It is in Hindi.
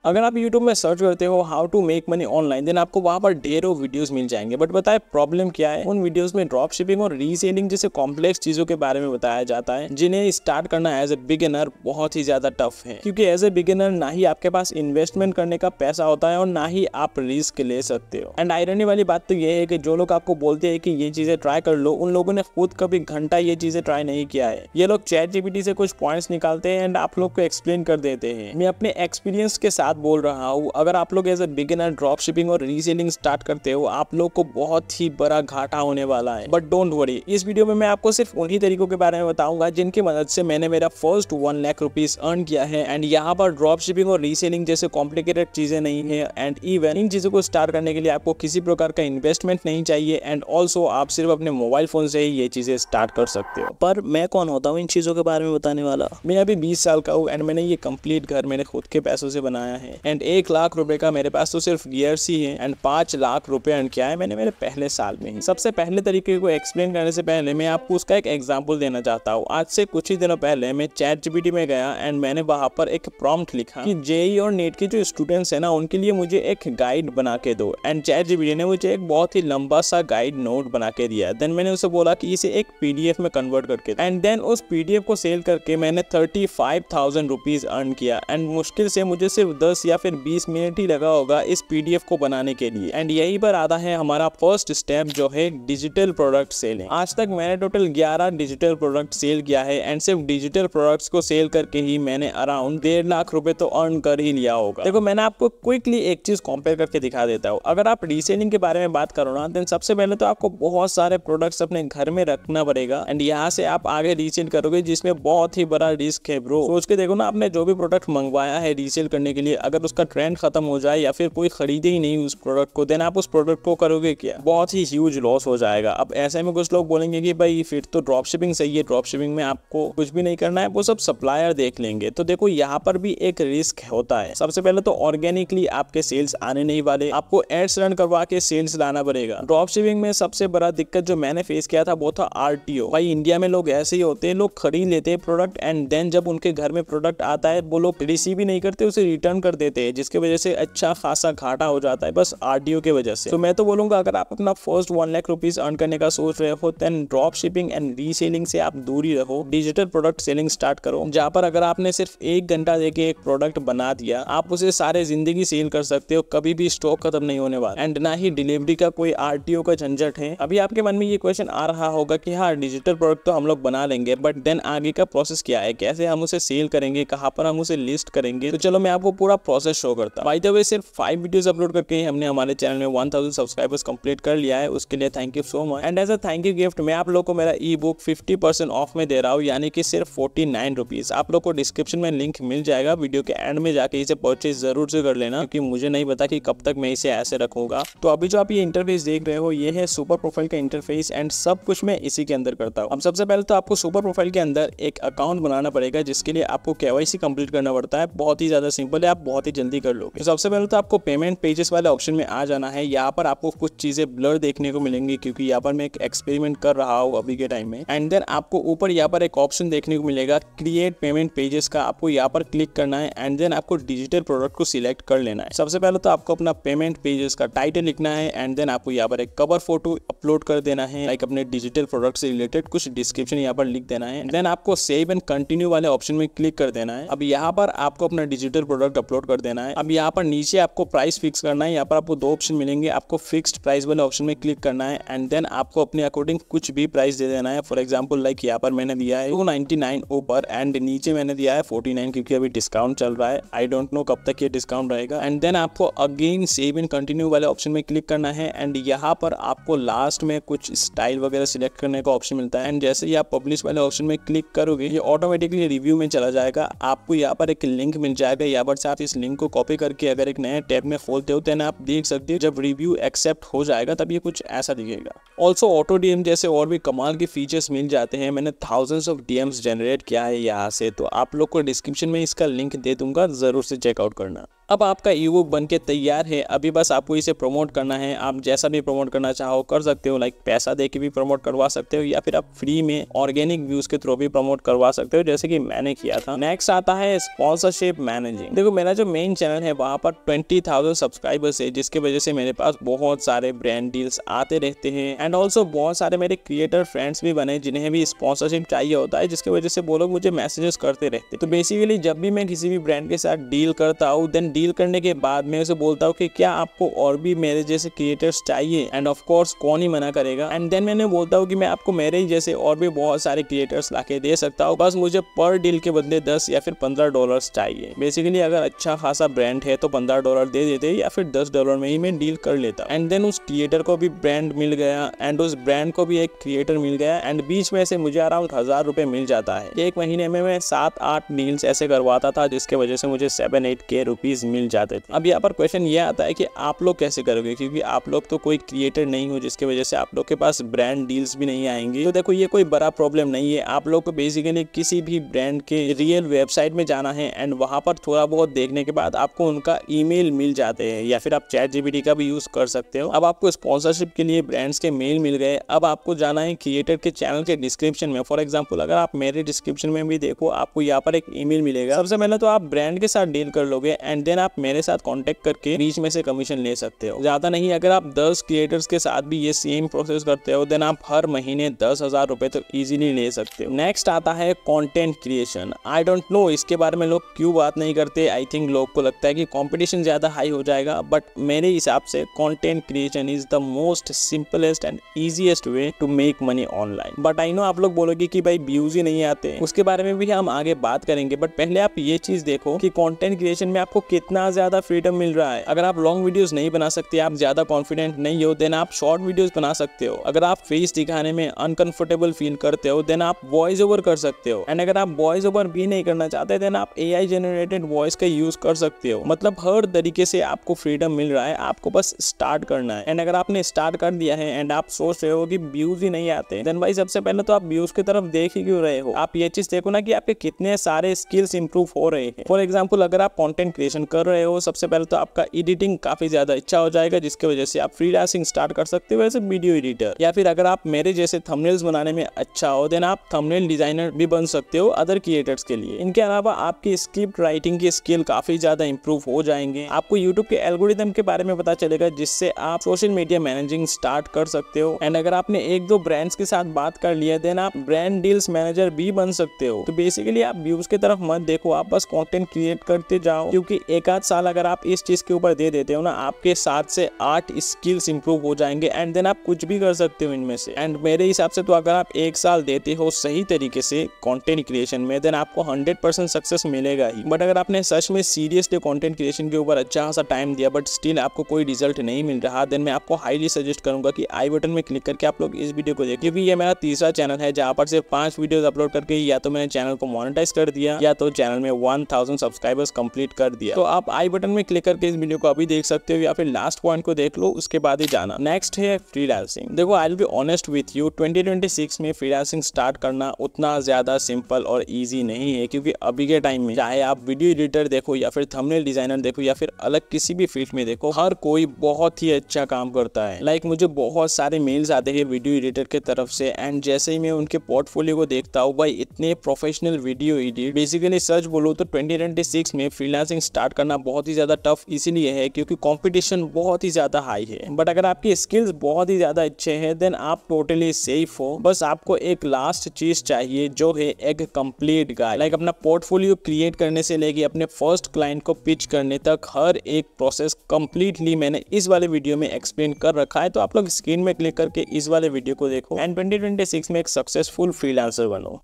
अगर आप यूट्यूब में सर्च करते हो how to make money online, then आपको वहां पर ढेरों वीडियोस मिल जाएंगे। बट बताए प्रॉब्लम क्या है, उन वीडियोस में ड्रॉप शिपिंग और रीसेलिंग जैसे कॉम्प्लेक्स चीजों के बारे में बताया जाता है, जिन्हें स्टार्ट करना एज ए बिगिनर बहुत ही ज्यादा टफ है। क्योंकि एज ए बिगिनर ना ही आपके पास इन्वेस्टमेंट करने का पैसा होता है और ना ही आप रिस्क ले सकते हो। एंड आयरनी वाली बात तो ये है कि जो लोग आपको बोलते हैं कि ये चीजें ट्राई कर लो, उन लोगों ने खुद कभी घंटा ये चीजें ट्राई नहीं किया है। ये लोग चैट जीपीटी से कुछ पॉइंट्स निकालते हैं एंड आप लोग को एक्सप्लेन कर देते हैं। मैं अपने एक्सपीरियंस के साथ बोल रहा हूँ, अगर आप लोग as a beginner drop shipping और रीसेलिंग स्टार्ट करते हो, आप लोग को बहुत ही बड़ा घाटा होने वाला है। बट डोंट वरी, इस वीडियो में मैं आपको सिर्फ उन्हीं तरीकों के बारे में बताऊंगा जिनकी मदद से मैंने मेरा फर्स्ट 1 लाख रुपीज अर्न किया है। एंड यहाँ पर ड्रॉप शिपिंग और रीसेलिंग जैसे कॉम्प्लिकेटेड चीजें नहीं है। एंड इवन इन चीजों को स्टार्ट करने के लिए आपको किसी प्रकार का इन्वेस्टमेंट नहीं चाहिए। एंड ऑल्सो आप सिर्फ अपने मोबाइल फोन से ही ये चीजें स्टार्ट कर सकते हो। पर मैं कौन होता हूँ इन चीजों के बारे में बताने वाला? मैं अभी 20 साल का हूँ एंड मैंने ये कंप्लीट घर मेरे खुद के पैसों से बनाया है। एंड 1 लाख रुपए का मेरे पास तो सिर्फ गियर्स ही है। एंड 5 लाख रुपए अर्न किया है मैंने मेरे पहले साल में ही। सबसे पहले तरीके को एक्सप्लेन करने से पहले मैं आपको उसका एक एग्जाम्पल देना चाहता हूँ। आज से कुछ ही दिनों पहले मैं चैट जीपीटी में गया एंड मैंने वहां पर एक प्रॉम्प्ट लिखा कि जेईई और नेट के जो स्टूडेंट्स है ना, उनके लिए मुझे एक गाइड बना के दो। एंड चैट जीपीटी ने मुझे एक बहुत ही लंबा सा गाइड नोट बना के दिया। देन मैंने उसे बोला कि इसे एक पीडीएफ में कन्वर्ट करके, एंड देन उस पीडीएफ को सेल करके मैंने 35,000 रुपीज अर्न किया। एंड मुश्किल से मुझे सिर्फ 10 या फिर 20 मिनट ही लगा होगा इस पीडीएफ को बनाने के लिए। एंड यही पर आता है हमारा फर्स्ट स्टेप, जो है डिजिटल प्रोडक्ट सेलिंग। आज तक मैंने टोटल 11 डिजिटल प्रोडक्ट सेल किया है। एंड सिर्फ डिजिटल प्रोडक्ट्स को सेल करके ही मैंने अराउंड 1.5 लाख रुपए तो अर्न कर ही लिया होगा। देखो, मैंने आपको क्विकली एक चीज कंपेयर करके दिखा देता हूँ। अगर आप रीसेलिंग के बारे में बात करो ना, देन सबसे पहले तो आपको बहुत सारे प्रोडक्ट्स अपने घर में रखना पड़ेगा। एंड यहाँ से आप आगे रीसेल करोगे, जिसमें बहुत ही बड़ा रिस्क है ब्रो। सोच के देखो ना, आपने जो भी प्रोडक्ट मंगवाया है रीसेल करने के लिए, अगर उसका ट्रेंड खत्म हो जाए या फिर कोई खरीदे ही नहीं उस प्रोडक्ट को, देन आप उस प्रोडक्ट को करोगे क्या? बहुत ही ह्यूज लॉस हो जाएगा। अब ऐसे में कुछ लोग बोलेंगे कि भाई फिर तो ड्रॉप शिपिंग सही है, ड्रॉप शिपिंग में आपको कुछ भी नहीं करना है, वो सब सप्लायर देख लेंगे। तो देखो, यहाँ पर भी एक रिस्क होता है। सबसे पहले तो ऑर्गेनिकली आपके सेल्स आने नहीं वाले, आपको एड्स रन करवा के सेल्स लाना पड़ेगा। ड्रॉप शिपिंग में सबसे बड़ा दिक्कत जो मैंने फेस किया था वो था आरटीओ। भाई इंडिया में लोग ऐसे ही होते हैं, लोग खरीद लेते हैं प्रोडक्ट एंड देन जब उनके घर में प्रोडक्ट आता है वो लोग रिसीव ही नहीं करते, उसे रिटर्न कर देते हैं, जिसकी वजह से अच्छा खासा घाटा हो जाता है बस आरटीओ के वजह से। तो मैं तो बोलूंगा, अगर आप अपना फर्स्ट 1 लाख रुपीज अर्न करने का सोच रहे हो, then drop shipping and reselling से आप दूर ही रहो। डिजिटल प्रोडक्ट सेलिंग स्टार्ट करो, जहां पर अगर आपने सिर्फ 1 घंटा देके एक प्रोडक्ट बना दिया, आप उसे सारे जिंदगी सेल कर सकते हो, कभी भी स्टॉक खत्म नहीं होने वाला। एंड ना ही डिलीवरी का कोई आरटीओ का झंझट है। अभी आपके मन में ये क्वेश्चन आ रहा होगा कि हाँ, डिजिटल प्रोडक्ट तो हम लोग बना लेंगे, बट देन आगे का प्रोसेस क्या है, कैसे हम उसे सेल करेंगे, कहाँ पर हम उसे लिस्ट करेंगे? तो चलो मैं आपको पूरा प्रोसेस शो करता हूं। बाय द वे, सिर्फ 5 वीडियोस अपलोड करके हमने हमारे चैनल में 1000 सब्सक्राइबर्स कंप्लीट कर लिया है। उसके लिए thank you so much. And as a thank you gift मैं आप लोग को मेरा ई बुक 50% ऑफ में दे रहा हूँ, यानी कि सिर्फ 49 रुपीज। आप लोग को डिस्क्रिप्शन में लिंक मिल जाएगा, वीडियो के एंड में जाके इसे परचेज जरूर से कर लेना, क्योंकि मुझे नहीं पता कि कब तक मैं इसे ऐसे रखूंगा। तो अभी जो आप ये इंटरफेस देख रहे हो, ये है सुपर प्रोफाइल का इंटरफेस एंड सब कुछ मैं इसी के अंदर करता हूँ। अब सबसे पहले तो आपको सुपर प्रोफाइल के अंदर एक अकाउंट बनाना पड़ेगा, जिसके लिए आपको केवाईसी कंप्लीट करना पड़ता है। बहुत ही ज्यादा सिंपल है, आप बहुत ही जल्दी कर लोगे। तो सबसे पहले तो आपको पेमेंट पेजेस वाले ऑप्शन में आ जाना है। यहाँ पर आपको कुछ चीजें ब्लर देखने को मिलेंगी, क्योंकि यहाँ पर मैं एक एक्सपेरिमेंट कर रहा हूँ अभी के टाइम में। एंड देन आपको ऊपर यहाँ पर एक ऑप्शन देखने को मिलेगा क्रिएट पेमेंट पेजेस का, आपको यहाँ पर क्लिक करना है। एंड देन आपको डिजिटल प्रोडक्ट को सिलेक्ट कर लेना है। सबसे पहले तो आपको अपना पेमेंट पेजेस का टाइटल लिखना है। एंड देन आपको यहाँ पर एक कवर फोटो अपलोड कर देना है, लाइक अपने डिजिटल प्रोडक्ट से रिलेटेड कुछ डिस्क्रिप्शन यहाँ पर लिख देना है। देन आपको सेव एंड कंटिन्यू वाले ऑप्शन में क्लिक कर देना है। अब यहाँ पर आपको अपना डिजिटल प्रोडक्ट अपलोड कर देना है। अब यहाँ पर नीचे आपको प्राइस फिक्स करना है। यहाँ पर आपको 2 ऑप्शन मिलेंगे, आपको फिक्स्ड प्राइस वाले ऑप्शन में क्लिक करना है। एंड देन आपको अपने अकॉर्डिंग कुछ भी प्राइस दे देना है। फॉर एग्जांपल लाइक यहाँ पर मैंने दिया है 299 ऊपर एंड नीचे मैंने दिया है 49, क्योंकि अभी डिस्काउंट चल रहा है। आई डोंट नो कब तक ये डिस्काउंट रहेगा। एंड देन आपको अगेन सेव एंड कंटिन्यू वाले ऑप्शन में क्लिक करना है। एंड यहाँ पर आपको लास्ट में कुछ स्टाइल वगैरह सिलेक्ट करने का ऑप्शन मिलता है। एंड जैसे ही आप पब्लिश वाले ऑप्शन में क्लिक करोगे, ये ऑटोमेटिकली रिव्यू में चला जाएगा। आपको यहाँ पर एक लिंक मिल जाएगा, यहाँ पर से आप इस लिंक को कॉपी करके अगर एक नए टैब में खोलते हो, देन आप देख सकते हो जब रिव्यू एक्सेप्ट हो जाएगा तब ये कुछ ऐसा दिखेगा। ऑल्सो ऑटो डीएम जैसे और भी कमाल के फीचर्स मिल जाते हैं। मैंने थाउजेंड्स ऑफ डीएम्स जनरेट किया है यहाँ से, तो आप लोग को डिस्क्रिप्शन में इसका लिंक दे दूंगा, जरूर से चेकआउट करना। अब आपका ई बुक बन के तैयार है, अभी बस आपको इसे प्रमोट करना है। आप जैसा भी प्रमोट करना चाहो कर सकते हो, लाइक पैसा दे के भी प्रमोट करवा सकते हो या फिर आप फ्री में ऑर्गेनिक व्यूज के थ्रू भी प्रमोट करवा सकते हो, जैसे कि मैंने किया था। नेक्स्ट आता है स्पॉन्सरशिप मैनेजिंग। देखो मेरा जो मेन चैनल है वहां पर 20,000 सब्सक्राइबर्स है, जिसकी वजह से मेरे पास बहुत सारे ब्रांड डील्स आते रहते हैं एंड ऑल्सो बहुत सारे मेरे क्रिएटर फ्रेंड्स भी बने जिन्हें भी स्पॉन्सरशिप चाहिए होता है, जिसकी वजह से वो लोग मुझे मैसेजेस करते रहते। तो बेसिकली जब भी मैं किसी भी ब्रांड के साथ डील करता हूँ, देन डील करने के बाद मैं उसे बोलता हूँ कि क्या आपको और भी मेरे जैसे क्रिएटर्स चाहिए, एंड ऑफ कोर्स कौन ही मना करेगा। एंड देन मैंने बोलता हूँ कि मैं आपको मेरे ही जैसे और भी बहुत सारे क्रिएटर्स लाके दे सकता हूँ, बस मुझे पर डील के बदले 10 या फिर $15 चाहिए। बेसिकली अगर अच्छा खासा ब्रांड है तो $15 दे देते या फिर $10 में ही मैं डील कर लेता। एंड देन उस क्रिएटर को भी ब्रांड मिल गया एंड उस ब्रांड को भी एक क्रिएटर मिल गया एंड बीच में से मुझे अराउंड 1000 रुपए मिल जाता है। एक महीने में मैं 7-8 डील्स ऐसे करवाता था, जिसके वजह से मुझे 7-8K रुपीज मिल जाते थे। अब यहाँ पर क्वेश्चन ये आता है कि आप लोग कैसे करोगे, क्योंकि आप लोग तो कोई क्रिएटर नहीं हो, जिसकी वजह से आप लोग के पास ब्रांड डील्स भी नहीं आएंगी। तो देखो ये कोई बड़ा प्रॉब्लम नहीं है। आप लोग को बेसिकली किसी भी ब्रांड के रियल वेबसाइट में जाना है एंड वहां पर थोड़ा बहुत देखने के बाद आपको उनका ईमेल मिल जाते हैं, या फिर आप ChatGPT का भी यूज कर सकते हो। अब आपको स्पॉन्सरशिप के लिए ब्रांड्स के मेल मिल गए। अब आपको जाना है क्रिएटर के चैनल के डिस्क्रिप्शन में। फॉर एग्जाम्पल अगर आप मेरे डिस्क्रिप्शन में भी देखो, आपको यहाँ पर एक ईमेल मिलेगा। सबसे पहले तो आप ब्रांड के साथ डील कर लोगे एंड देन आप मेरे साथ कॉन्टेक्ट करके बीच में से कमीशन ले सकते हो। ज्यादा नहीं, अगर आप 10 क्रिएटर्स के साथ भी ये सेम प्रोसेस करते हो देन आप हर महीने 10,000 रुपए तो इजीली ले सकते हो। नेक्स्ट आता है content creation. I don't know इसके बारे में लोग क्यों बात नहीं करते। आई थिंक लोग को लगता है कि कंपटीशन ज्यादा हाई हो जाएगा, बट मेरे हिसाब से content creation is the most simplest and easiest way to make money online. But I know आप लोग बोलोगे कि भाई व्यूज ही नहीं आते, उसके बारे में भी हम आगे बात करेंगे। बट पहले आप ये चीज देखो कि कंटेंट क्रिएशन में आपको कितना ज्यादा फ्रीडम मिल रहा है। अगर आप लॉन्ग वीडियोस नहीं बना सकते, आप ज्यादा कॉन्फिडेंट नहीं हो, देन आप शॉर्ट वीडियोस बना सकते हो। अगर आप फेस दिखाने में अनकंफर्टेबल फील करते हो, देन आप वॉइस ओवर कर सकते हो। एंड अगर आप वॉइस ओवर भी नहीं करना चाहते, देन आप AI जनरेटेड वॉइस का यूज कर सकते हो। मतलब हर तरीके से आपको फ्रीडम मिल रहा है, आपको बस स्टार्ट करना है। एंड अगर आपने स्टार्ट कर दिया है एंड आप सोच रहे हो कि व्यूज ही नहीं आते, देन भाई सबसे पहले तो आप व्यूज की तरफ देख ही क्यों रहे हो। आप ये चीज देखो ना कि आपके कितने सारे स्किल्स इंप्रूव हो रहे हैं। फॉर एग्जाम्पल अगर आप कंटेंट क्रिएशन कर रहे हो, सबसे पहले तो आपका एडिटिंग काफी ज्यादा अच्छा हो जाएगा, जिसकी वजह से आप फ्रीलांसिंग स्टार्ट कर सकते हो एज ए वीडियो एडिटर। या फिर अगर आप मेरे जैसे थंबनेल्स बनाने में अच्छा हो, देन आप थंबनेल डिजाइनर भी बन सकते हो अदर क्रिएटर्स के लिए। इनके अलावा आपकी स्क्रिप्ट राइटिंग की स्किल काफी ज्यादा इंप्रूव हो जाएंगे। आपको यूट्यूब के एल्गोरिथम के बारे में पता चलेगा, जिससे आप सोशल मीडिया मैनेजिंग स्टार्ट कर सकते हो। एंड अगर आपने 1-2 ब्रांड्स के साथ बात कर लिया, देन आप ब्रांड डील्स मैनेजर भी बन सकते हो। तो बेसिकली आप व्यूज की तरफ मत देखो, आप बस कंटेंट क्रिएट करते जाओ, क्योंकि 1-8 साल अगर आप इस चीज के ऊपर दे देते हो ना, आपके 7 से 8 स्किल्स इंप्रूव हो जाएंगे एंड देन आप कुछ भी कर सकते हो इनमें से। एंड मेरे हिसाब से तो अगर आप 1 साल देते हो सही तरीके से कंटेंट क्रिएशन में, देन आपको 100% सक्सेस मिलेगा ही। बट अगर आपने सच में सीरियसली कंटेंट क्रिएशन के ऊपर अच्छा खासा टाइम दिया बट स्टिल आपको कोई रिजल्ट नहीं मिल रहा, देन मैं आपको हाईली सजेस्ट करूंगा कि आई बटन में क्लिक करके आप लोग इस वीडियो को देखिए, क्योंकि ये मेरा तीसरा चैनल है जहां पर सिर्फ 5 वीडियोस अपलोड करके या तो मैंने चैनल को मोनेटाइज कर दिया या तो चैनल में 1000 सब्सक्राइबर्स कंप्लीट कर दिया। तो आप आई बटन में क्लिक करके इस वीडियो को अभी देख सकते हो या फिर लास्ट पॉइंट को देख लो, उसके बाद ही जाना। नेक्स्ट है फ्रीलांसिंग। देखो I will be honest with you, 2026 में फ्रीलांसिंग स्टार्ट करना उतना ज्यादा सिंपल और इजी नहीं है, क्योंकि अभी के टाइम में चाहे आप वीडियो एडिटर देखो या फिर थंबनेल डिजाइनर देखो या फिर अलग किसी भी फील्ड में देखो, हर कोई बहुत ही अच्छा काम करता है। लाइक मुझे बहुत सारे मेल्स आते हैं वीडियो एडिटर के तरफ से, एंड जैसे ही मैं उनके पोर्टफोलियो को देखता हूँ, भाई इतने प्रोफेशनल वीडियो एडिट। बेसिकली सच बोलो तो 2026 में फ्रीलांसिंग स्टार्ट करना बहुत ही ज्यादा टफ इसीलिए है क्योंकि कंपटीशन बहुत ही ज्यादा हाई है। बट अगर आपकी स्किल्स बहुत ही ज्यादा अच्छे हैं, देन आप टोटली सेफ हो। बस आपको एक लास्ट चीज चाहिए, जो है एक कंप्लीट गाइड। लाइक अपना पोर्टफोलियो क्रिएट करने से लेके अपने फर्स्ट क्लाइंट को पिच करने तक हर एक प्रोसेस कंप्लीटली मैंने इस वाले वीडियो में एक्सप्लेन कर रखा है। तो आप लोग स्क्रीन में क्लिक करके इस वाले वीडियो को देखो एंड 2026 में एक सक्सेसफुल फ्रीलांसर बनो।